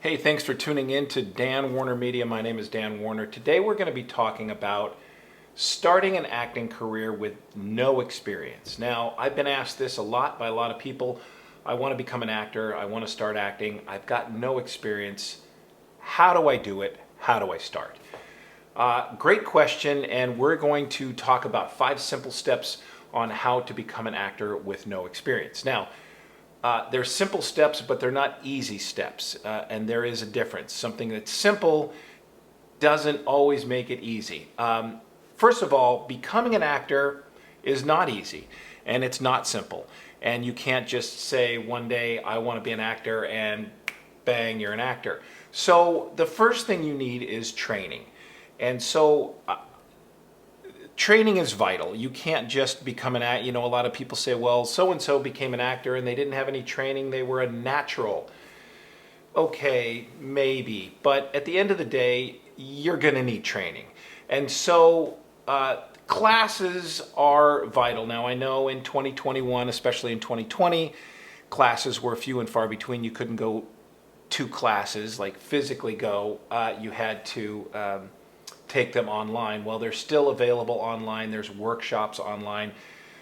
Hey, thanks for tuning in to Dan Warner Media. My name is Dan Warner. Today we're going to be talking about starting an acting career with no experience. Now, I've been asked this a lot by a lot of people. I want to become an actor. I want to start acting. I've got no experience. How do I do it? How do I start? Great question, and we're going to talk about 5 simple steps on how to become an actor with no experience. Now, they're simple steps, but they're not easy steps, and there is a difference. Something that's simple doesn't always make it easy. First of all, becoming an actor is not easy, and it's not simple. And you can't just say one day, I want to be an actor, and bang, you're an actor. So the first thing you need is training. And so training is vital. You can't just become an actor. You know, a lot of people say, well, so-and-so became an actor and they didn't have any training. They were a natural. Okay, maybe. But at the end of the day, you're going to need training. And so classes are vital. Now, I know in 2021, especially in 2020, classes were few and far between. You couldn't go to classes, like physically go. You had to take them online. Well, they're still available online. There's workshops online,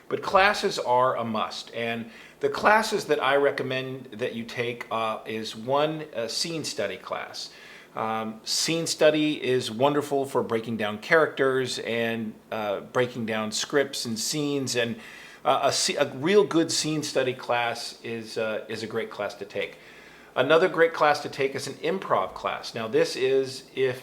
but classes are a must. And the classes that I recommend that you take is one, a scene study class. Scene study is wonderful for breaking down characters and breaking down scripts and scenes. And a real good scene study class is a great class to take. Another great class to take is an improv class. Now, this is if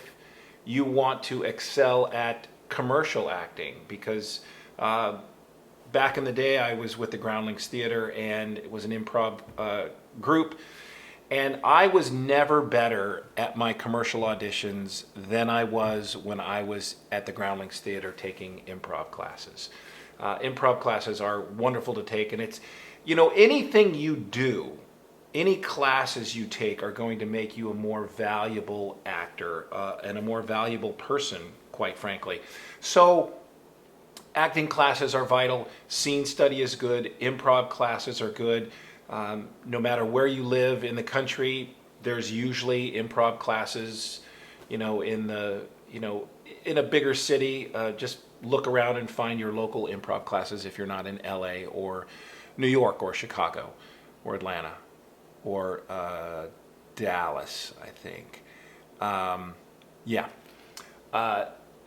you want to excel at commercial acting, because back in the day I was with the Groundlings Theater and it was an improv group, and I was never better at my commercial auditions than I was when I was at the Groundlings Theater taking improv classes. Improv classes are wonderful to take, and it's, you know, anything you do, any classes you take are going to make you a more valuable actor and a more valuable person, quite frankly. So acting classes are vital. Scene study is good. Improv classes are good. No matter where you live in the country, there's usually improv classes, in a bigger city. Just look around and find your local improv classes if you're not in LA or New York or Chicago or Atlanta or Dallas, I think.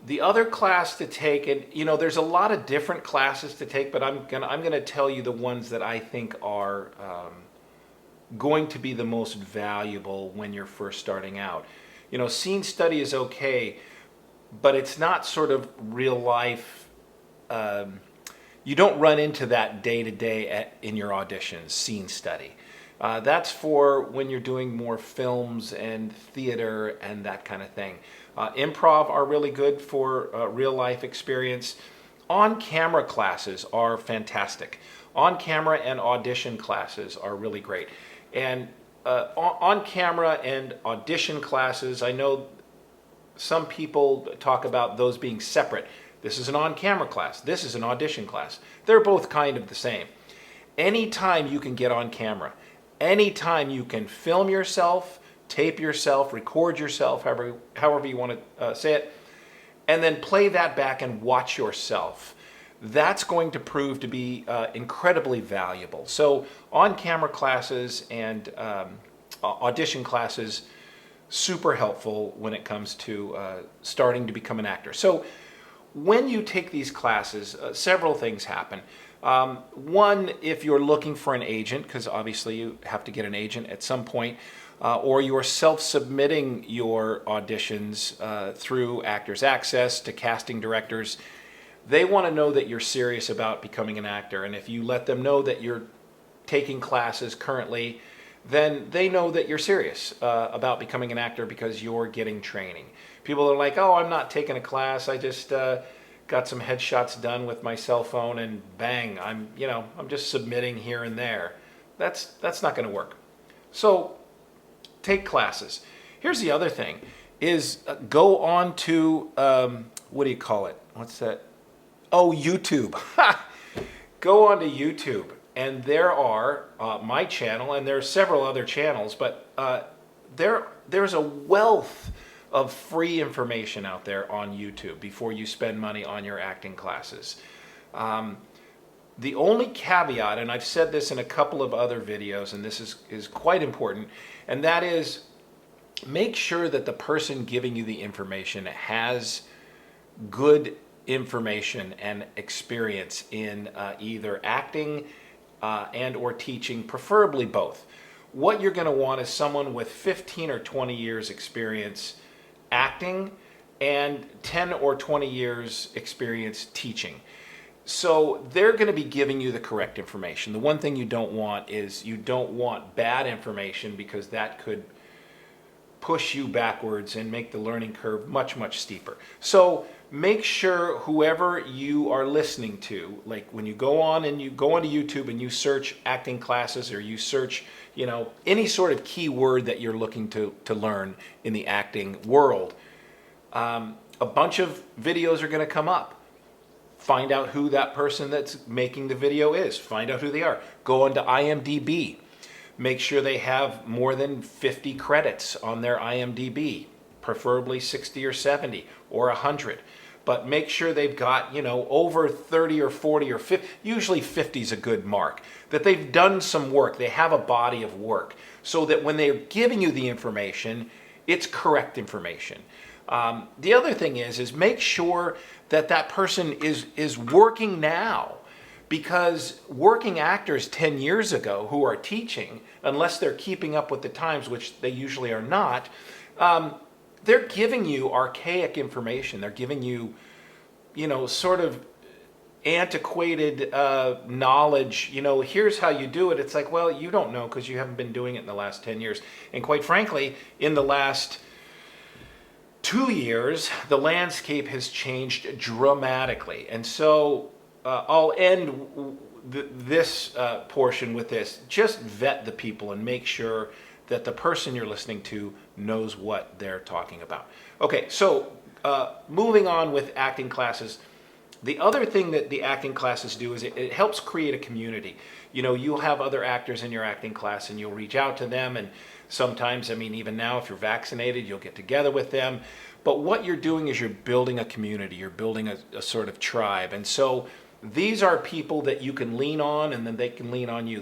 The other class to take, and there's a lot of different classes to take, but I'm gonna tell you the ones that I think are going to be the most valuable when you're first starting out. Scene study is okay, but it's not sort of real life. You don't run into that day to day in your auditions. Scene study. That's for when you're doing more films and theater and that kind of thing. Improv are really good for real life experience. On-camera classes are fantastic. On-camera and audition classes are really great. And on-camera and audition classes, I know some people talk about those being separate. This is an on-camera class. This is an audition class. They're both kind of the same. Anytime you can get on camera, anytime you can film yourself, tape yourself, record yourself, however you want to say it, and then play that back and watch yourself, that's going to prove to be incredibly valuable. So on-camera classes and audition classes, super helpful when it comes to starting to become an actor. So when you take these classes, several things happen. One, if you're looking for an agent, because obviously you have to get an agent at some point, or you're self-submitting your auditions through Actors Access to casting directors, they want to know that you're serious about becoming an actor. And if you let them know that you're taking classes currently, then they know that you're serious about becoming an actor because you're getting training. People are like, oh, I'm not taking a class, I just got some headshots done with my cell phone and bang, I'm just submitting here and there. That's not going to work. So take classes. Here's the other thing is go on to, what do you call it? What's that? Oh, YouTube. Go on to YouTube, and there are my channel, and there are several other channels, but there's a wealth of free information out there on YouTube before you spend money on your acting classes. The only caveat, and I've said this in a couple of other videos, and this is quite important, and that is make sure that the person giving you the information has good information and experience in either acting and or teaching, preferably both. What you're going to want is someone with 15 or 20 years experience acting and 10 or 20 years experience teaching. So they're going to be giving you the correct information. The one thing you don't want is you don't want bad information, because that could push you backwards and make the learning curve much, much steeper. So make sure whoever you are listening to, like when you go on and you go onto YouTube and you search acting classes, or you search, any sort of keyword that you're looking to learn in the acting world, a bunch of videos are going to come up. Find out who that person that's making the video is. Find out who they are. Go onto IMDb. Make sure they have more than 50 credits on their IMDb, preferably 60 or 70 or 100. But make sure they've got, over 30 or 40 or 50, usually 50 is a good mark, that they've done some work, they have a body of work, so that when they're giving you the information, it's correct information. The other thing is make sure that that person is working now, because working actors 10 years ago who are teaching, unless they're keeping up with the times, which they usually are not, they're giving you archaic information. They're giving you, sort of antiquated knowledge. Here's how you do it. It's like, well, you don't know because you haven't been doing it in the last 10 years. And quite frankly, in the last 2 years, the landscape has changed dramatically. And so I'll end this portion with this. Just vet the people and make sure that the person you're listening to knows what they're talking about. Okay, so moving on with acting classes. The other thing that the acting classes do is it helps create a community. You'll have other actors in your acting class and you'll reach out to them, and sometimes, even now if you're vaccinated, you'll get together with them. But what you're doing is you're building a community, you're building a sort of tribe. And so these are people that you can lean on, and then they can lean on you.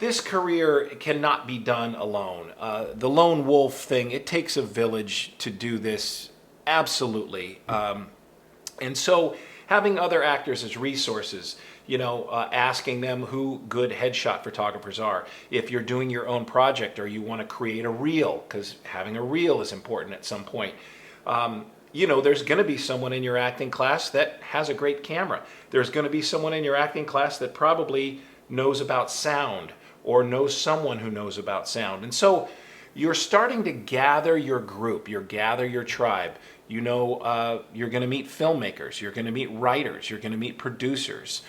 This career cannot be done alone. The lone wolf thing, it takes a village to do this, absolutely. And so having other actors as resources, asking them who good headshot photographers are. If you're doing your own project or you want to create a reel, because having a reel is important at some point. There's going to be someone in your acting class that has a great camera. There's going to be someone in your acting class that probably knows about sound, or knows someone who knows about sound. And so you're starting to gather your group, gather your tribe. You're going to meet filmmakers, you're going to meet writers, you're going to meet producers.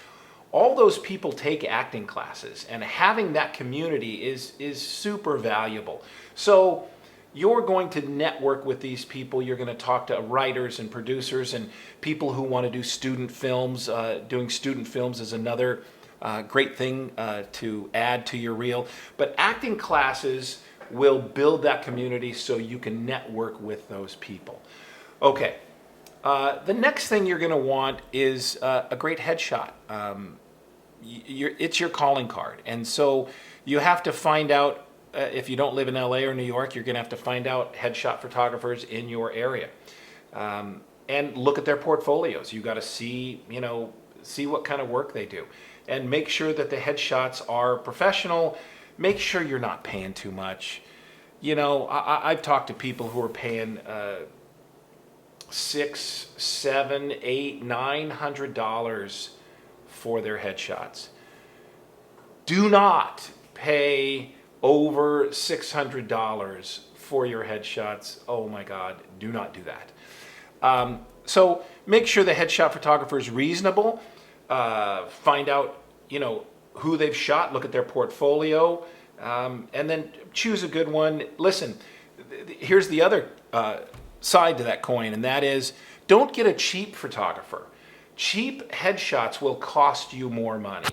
All those people take acting classes, and having that community is super valuable. So you're going to network with these people. You're going to talk to writers and producers and people who want to do student films. Doing student films is another great thing to add to your reel. But acting classes will build that community so you can network with those people. Okay, the next thing you're going to want is a great headshot. It's your calling card. And so you have to find out, if you don't live in LA or New York, you're going to have to find out headshot photographers in your area. And look at their portfolios. You got to see what kind of work they do. And make sure that the headshots are professional. Make sure you're not paying too much. I've talked to people who are paying $600, $700, $800, $900 for their headshots. Do not pay over $600 for your headshots. Oh my God, do not do that. So make sure the headshot photographer is reasonable. Find out, who they've shot, look at their portfolio, and then choose a good one. Listen, here's the other side to that coin, and that is, don't get a cheap photographer. Cheap headshots will cost you more money.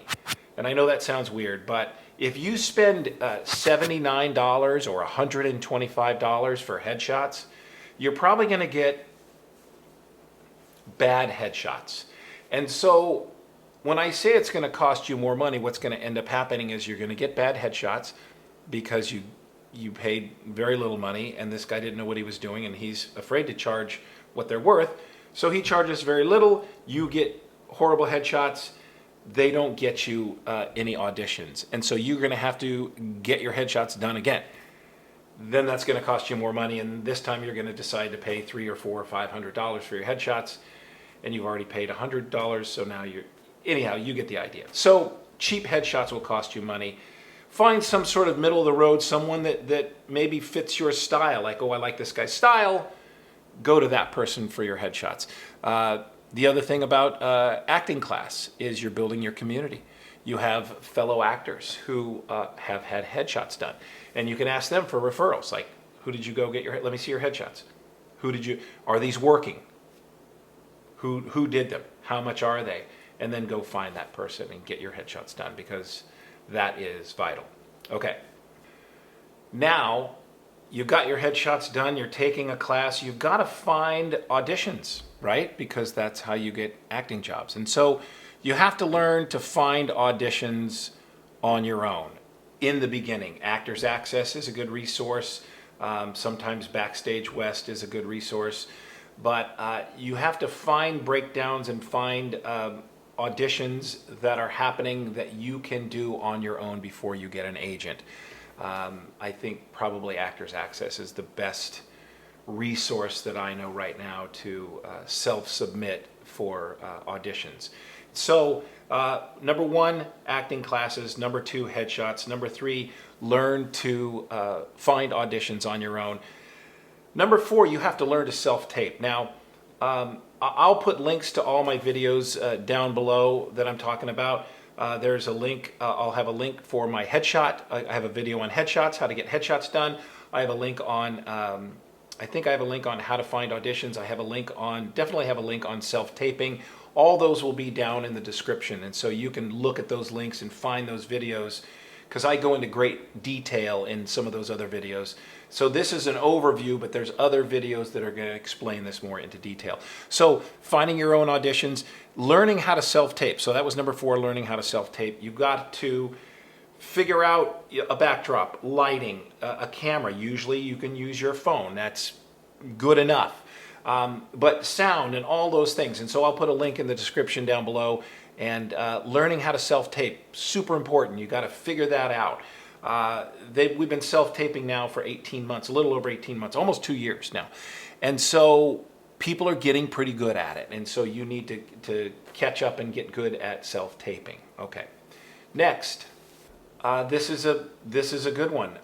And I know that sounds weird, but If you spend $79 or $125 for headshots, you're probably going to get bad headshots. And so when I say it's going to cost you more money, what's going to end up happening is you're going to get bad headshots because you paid very little money, and this guy didn't know what he was doing, and he's afraid to charge what they're worth. So he charges very little. You get horrible headshots. They don't get you any auditions. And so you're going to have to get your headshots done again. Then that's going to cost you more money, and this time you're going to decide to pay $300 or $400 or $500 for your headshots, and you've already paid $100, so now anyhow, you get the idea. So cheap headshots will cost you money. Find some sort of middle of the road, someone that maybe fits your style, like, oh, I like this guy's style, go to that person for your headshots. The other thing about acting class is you're building your community. You have fellow actors who have had headshots done, and you can ask them for referrals, like, who did you go get let me see your headshots. Are these working? Who did them? How much are they? And then go find that person and get your headshots done, because that is vital. Okay. Now, you've got your headshots done, you're taking a class, you've got to find auditions, right? Because that's how you get acting jobs. And so you have to learn to find auditions on your own. In the beginning, Actors Access is a good resource. Sometimes Backstage West is a good resource. But you have to find breakdowns and find auditions that are happening that you can do on your own before you get an agent. I think probably Actors Access is the best resource that I know right now to self-submit for auditions. So number one, acting classes. Number two, headshots. Number three, learn to find auditions on your own. Number four, you have to learn to self-tape. Now, I'll put links to all my videos down below that I'm talking about. There's a link, I'll have a link for my headshot. I have a video on headshots, how to get headshots done. I have a link on, I think I have a link on how to find auditions. I have a link on, definitely have a link on self-taping. All those will be down in the description. And so you can look at those links and find those videos, because I go into great detail in some of those other videos. So this is an overview, but there's other videos that are going to explain this more into detail. So finding your own auditions, learning how to self-tape. So that was number four, learning how to self-tape. You've got to figure out a backdrop, lighting, a camera. Usually you can use your phone. That's good enough. But sound and all those things. And so I'll put a link in the description down below. And learning how to self-tape, super important. You got to figure that out. We've been self-taping now for 18 months, a little over 18 months, almost 2 years now. And so people are getting pretty good at it. And so you need to catch up and get good at self-taping. Okay. Next, this is a good one.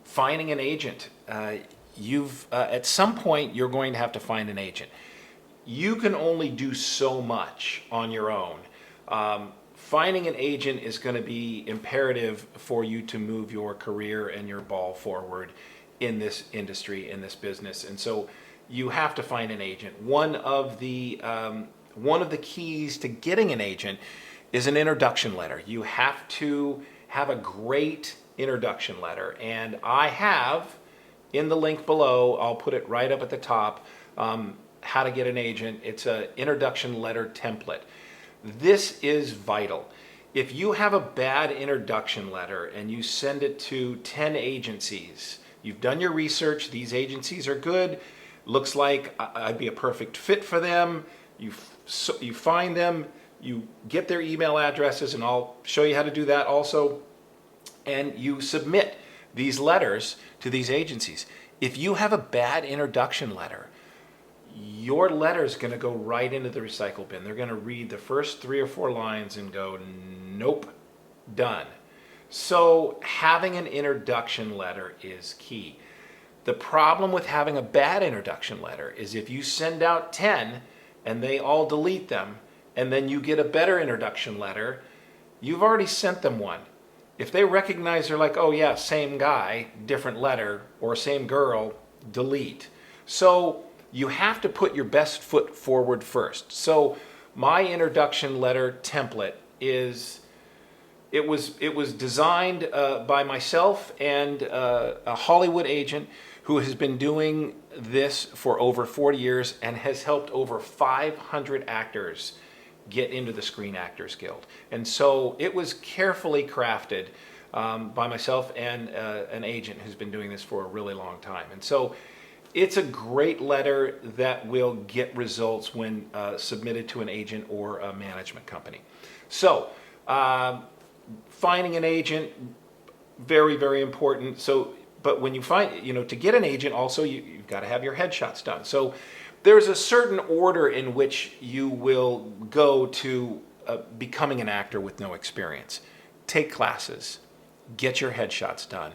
Finding an agent. At some point, you're going to have to find an agent. You can only do so much on your own. Finding an agent is going to be imperative for you to move your career and your ball forward in this industry, in this business. And so you have to find an agent. One of the keys to getting an agent is an introduction letter. You have to have a great introduction letter. And I have, in the link below, I'll put it right up at the top, how to get an agent. It's an introduction letter template. This is vital. If you have a bad introduction letter and you send it to 10 agencies, you've done your research, these agencies are good, looks like I'd be a perfect fit for them, you find them, you get their email addresses, and I'll show you how to do that also, and you submit these letters to these agencies. If you have a bad introduction letter, your letter is going to go right into the recycle bin. They're going to read the first 3 or 4 lines and go, nope, done. So having an introduction letter is key. The problem with having a bad introduction letter is if you send out 10 and they all delete them, and then you get a better introduction letter, you've already sent them one. If they recognize, they're like, oh yeah, same guy, different letter, or same girl, delete. So you have to put your best foot forward first. So my introduction letter template is it was designed by myself and a Hollywood agent who has been doing this for over 40 years and has helped over 500 actors get into the Screen Actors Guild. And so it was carefully crafted by myself and an agent who's been doing this for a really long time. And so it's a great letter that will get results when submitted to an agent or a management company. So finding an agent, very, very important. So, but when you find, to get an agent also, you've got to have your headshots done. So there's a certain order in which you will go to becoming an actor with no experience. Take classes, get your headshots done,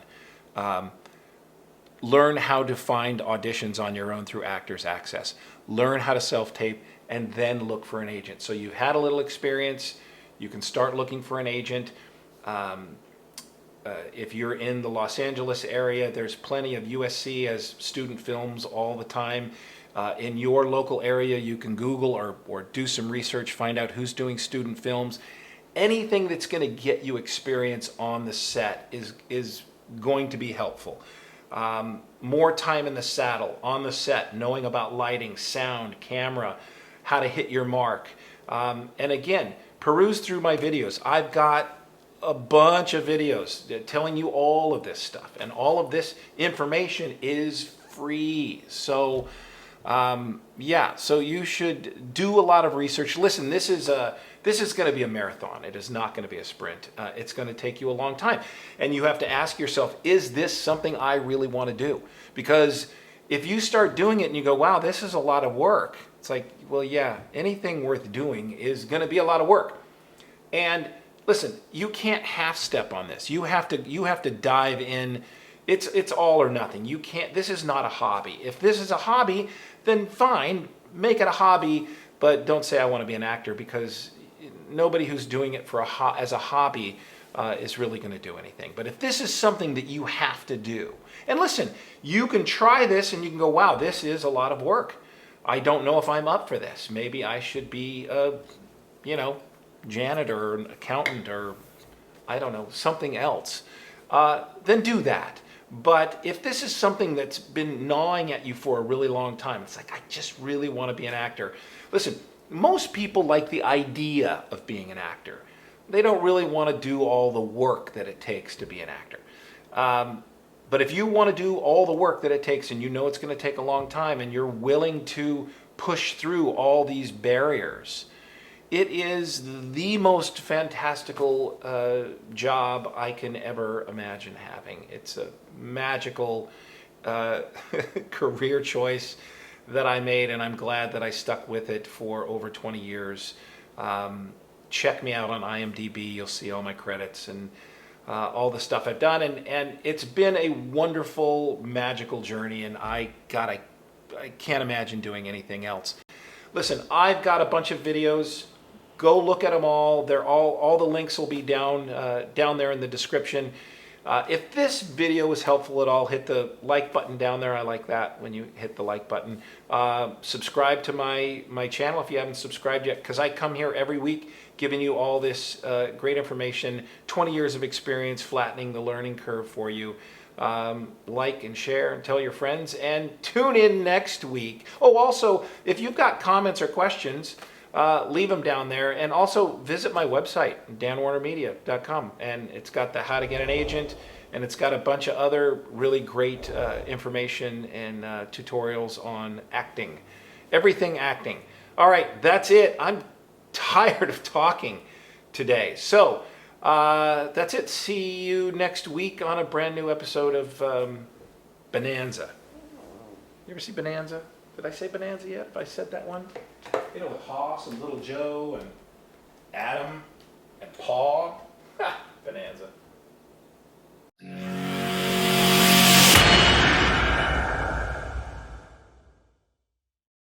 learn how to find auditions on your own through Actors Access, learn how to self-tape, and then look for an agent. So you've had a little experience, you can start looking for an agent. If you're in the Los Angeles area, there's plenty of USC as student films all the time. In your local area, you can Google or do some research, find out who's doing student films. Anything that's going to get you experience on the set is going to be helpful. More time in the saddle, on the set, knowing about lighting, sound, camera, how to hit your mark. And again, peruse through my videos. I've got a bunch of videos telling you all of this stuff, and all of this information is free. So yeah, so you should do a lot of research. Listen, this is going to be a marathon. It is not going to be a sprint. It's going to take you a long time, and you have to ask yourself, is this something I really want to do? Because if you start doing it and you go, wow, this is a lot of work, it's like, well, yeah, anything worth doing is going to be a lot of work. And listen, you can't half step on this. You have to dive in. It's all or nothing. You can't. This is not a hobby. If this is a hobby, then fine, make it a hobby, but don't say I want to be an actor, because nobody who's doing it for as a hobby is really going to do anything. But if this is something that you have to do, and listen, you can try this and you can go, wow, this is a lot of work. I don't know if I'm up for this. Maybe I should be a, janitor or an accountant or, I don't know, something else. Then do that. But if this is something that's been gnawing at you for a really long time, it's like, I just really want to be an actor. Listen, most people like the idea of being an actor. They don't really want to do all the work that it takes to be an actor. But if you want to do all the work that it takes, and you know it's going to take a long time, and you're willing to push through all these barriers, it is the most fantastical job I can ever imagine having. It's a magical career choice that I made, and I'm glad that I stuck with it for over 20 years. Check me out on IMDb. You'll see all my credits and all the stuff I've done. And it's been a wonderful, magical journey, and I can't imagine doing anything else. Listen, I've got a bunch of videos. Go look at them all. They're all the links will be down there in the description. If this video was helpful at all, hit the like button down there. I like that when you hit the like button. Subscribe to my channel if you haven't subscribed yet, because I come here every week giving you all this great information, 20 years of experience flattening the learning curve for you. Like and share and tell your friends, and tune in next week. Oh, also, if you've got comments or questions, leave them down there, and also visit my website, danwarnermedia.com, and it's got the how to get an agent, and it's got a bunch of other really great information and tutorials on acting, everything acting. All right, that's it. I'm tired of talking today, so that's it. See you next week on a brand new episode of Bonanza. You ever see Bonanza? Did I say Bonanza yet? If I said that one? With Hoss and Little Joe and Adam and Paul.